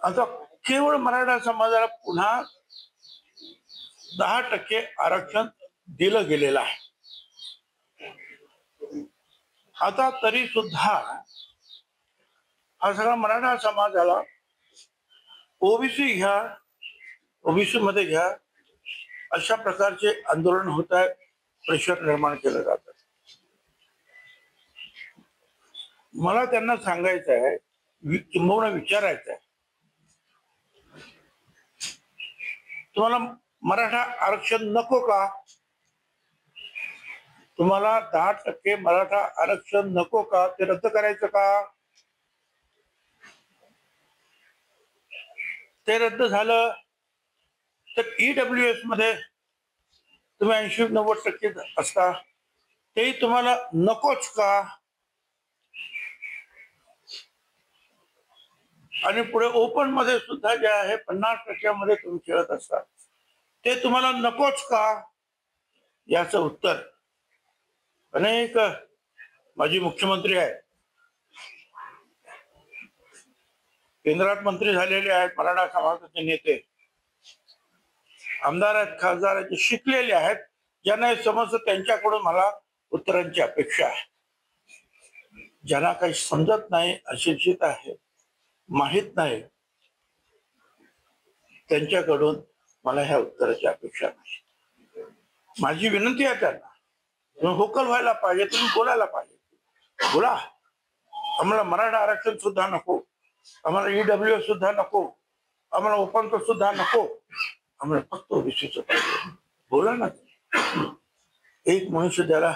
आता केवळ मराठा समाजाला पुन्हा 10% आरक्षण दिलं गेलेलं आहे. आता तरी सुद्धा हा सगळा मराठा समाजाला ओबीसी घ्या, ओबीसी मध्ये घ्या, अशा प्रकारचे आंदोलन होत आहे, प्रेशर निर्माण केलं जात. मला त्यांना सांगायचं आहे, किंबहुना विचारायचं आहे, तुम्हाला मराठा आरक्षण नको का? तुम्हाला 10% मराठा आरक्षण नको का? ते रद्द करायचं का? ते रद्द झालं तर EWS मध्ये तुम्ही 80-90% असता, तेही तुम्हाला नकोच का? आणि पुढे ओपन मध्ये सुद्धा जे आहे 50% मध्ये तुम्ही खेळत असता, ते तुम्हाला नकोच का? याचं उत्तर अनेक माजी मुख्यमंत्री आहेत, केंद्रात मंत्री झालेले आहेत, मराठा समाजाचे नेते, आमदार आहेत, खासदार आहेत, शिकलेले आहेत, ज्यांना हे समजतं, त्यांच्याकडून मला उत्तरांची अपेक्षा आहे. ज्यांना काही समजत नाही, अशिक्षित आहे, माहित नाही, त्यांच्याकडून मला ह्या उत्तराची अपेक्षा नाही. माझी विनंती आहे त्यांना, तुम्ही होकल व्हायला पाहिजे, तुम्ही बोलायला पाहिजे. बोला, आम्हाला मराठा आरक्षण सुद्धा नको, आम्हाला EWS सुद्धा नको, आम्हाला ओपन सुद्धा नको, आम्हाला फक्त ओबीसीचं पाहिजे. बोला ना. एक मनुष्य त्याला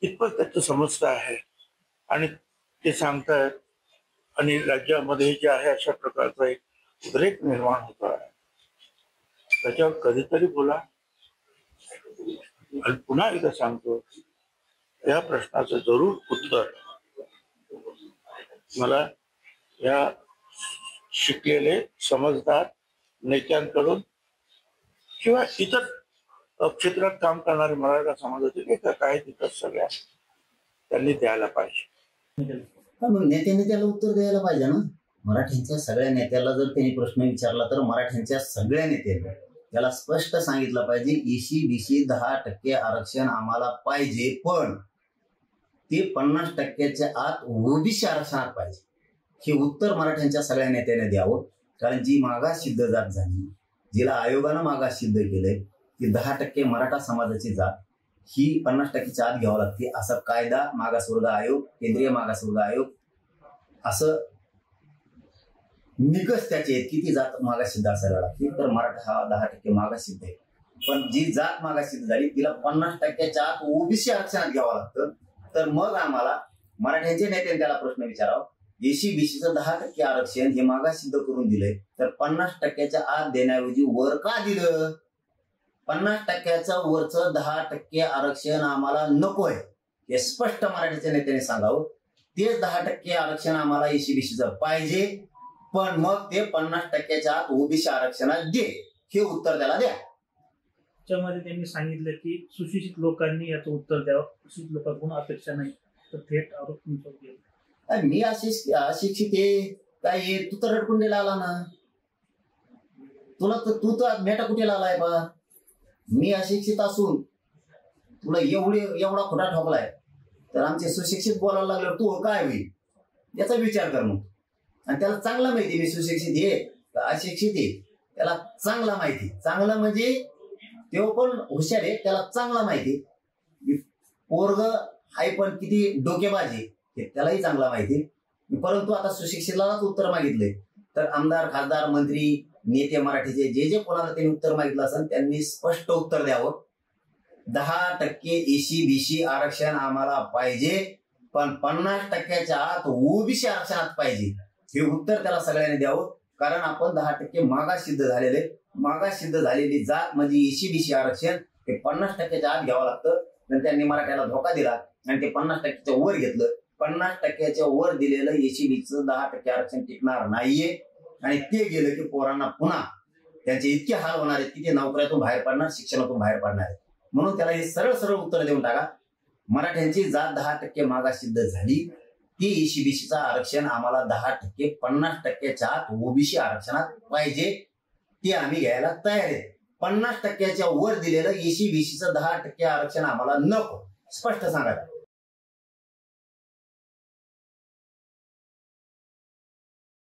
इतपत त्याचं समजतं आहे आणि ते सांगतायत, आणि राज्यामध्ये जे आहे अशा प्रकारचा एक उद्रेक निर्माण होतो आहे, त्याच्यावर कधीतरी बोला. आणि पुन्हा एकदा सांगतो, या प्रश्नाचं जरूर उत्तर मला या शिकलेले समजदार नेत्यांकडून किंवा इतर क्षेत्रात काम करणारे मराठा समाजाचे नेते काय तिथं सगळ्या त्यांनी द्यायला पाहिजे. मग नेत्यांनी त्याला उत्तर द्यायला पाहिजे ना. मराठ्यांच्या सगळ्या नेत्याला जर त्यांनी प्रश्न विचारला तर मराठ्यांच्या सगळ्या नेत्यांनी त्याला स्पष्ट सांगितलं पाहिजे, EC BC 10% आरक्षण आम्हाला पाहिजे, पण ते 50%च्या आत ओबीसी आरक्षणात पाहिजे. हे उत्तर मराठ्यांच्या सगळ्या नेत्याने द्यावं. कारण जी मागास सिद्ध जात झाली, जिला आयोगानं मागास सिद्ध केलंय, की 10% मराठा समाजाची जात ही 50%च्या आत घ्यावं लागते, असं कायदा मागासवर्ग आयोग, केंद्रीय मागासवर्ग आयोग असं निकष त्याचे आहेत की ती जात मागास सिद्ध असायला लागते. तर मराठा हा 10% मागास सिद्ध आहे, पण जी जात मागास सिद्ध झाली तिला 50%च्या आत ओबीसी आरक्षणात घ्यावं लागतं. तर मग आम्हाला मराठ्यांच्या नेत्यांनी त्याला प्रश्न विचारावा, EC BCचं 10% आरक्षण हे मागास सिद्ध करून दिलंय, तर 50%च्या आत देण्याऐवजी वर का दिलं? 50%चं वरचं 10% आरक्षण आम्हाला नकोय हे स्पष्ट मराठीच्या नेत्याने सांगावं. तेच 10% आरक्षण आम्हाला EC BCचं पाहिजे, पण मग ते 50%च्या आत ओबीसी आरक्षणात दे, हे उत्तर त्याला द्या. त्याच्यामध्ये त्यांनी सांगितलं की सुशिक्षित लोकांनी याचं उत्तर द्यावं, सुशिक्षित लोकांकडून अपेक्षा नाही, तर थेट आरोप तुमच्यावर केला. मी अशिक्षित आहे काय? तू तर रडकुंडीला आला ना, तुला तर तू तर मेटा कुठेला आलाय बा. मी अशिक्षित असून तुला एवढा खोटा ठोकलाय, तर आमचे सुशिक्षित बोलायला लागल्यावर तू काय होईल याचा विचार कर मग. आणि त्याला चांगला माहिती मी सुशिक्षित आहे का अशिक्षित आहे, त्याला चांगला माहिती. चांगला म्हणजे तो पण हुशार आहे, त्याला चांगला माहिती. पोरग हाय पण किती डोकेबाजी हे त्यालाही चांगला माहिती. परंतु आता सुशिक्षितलाच उत्तर मागितलंय, तर आमदार, खासदार, मंत्री, नेते मराठीचे जे कोणाला त्यांनी उत्तर मागितलं असेल त्यांनी स्पष्ट उत्तर द्यावं. 10% EC BC आरक्षण आम्हाला पाहिजे, पण 50%च्या आत ओबीसी आरक्षणात पाहिजे, हे उत्तर त्याला सगळ्यांनी द्यावं. कारण आपण 10% मागास सिद्ध झालेले, मागास सिद्ध झालेली जात म्हणजे EC BC आरक्षण हे 50%च्या आत घ्यावं लागतं. तर त्यांनी मराठ्याला धोका दिला आणि ते 50%च्या वर घेतलं. 50%च्या वर दिलेलं EC BCचं 10% आरक्षण टिकणार नाहीये, आणि ते गेलं की पोरांना पुन्हा त्यांचे इतके हाल होणार आहेत की ते नोकऱ्यातून बाहेर पडणार, शिक्षणातून बाहेर पडणार आहेत. म्हणून त्याला हे सरळ सरळ उत्तर देऊन टाका. मराठ्यांची जात 10% मागास सिद्ध झाली, की एसीबीसीचं आरक्षण आम्हाला 10%, 50%च्या आत ओबीसी आरक्षणात पाहिजे, ते आम्ही घ्यायला तयार आहे. 50%च्या वर दिलेलं एसीबीसीचं 10% आरक्षण आम्हाला नको, स्पष्ट सांगा.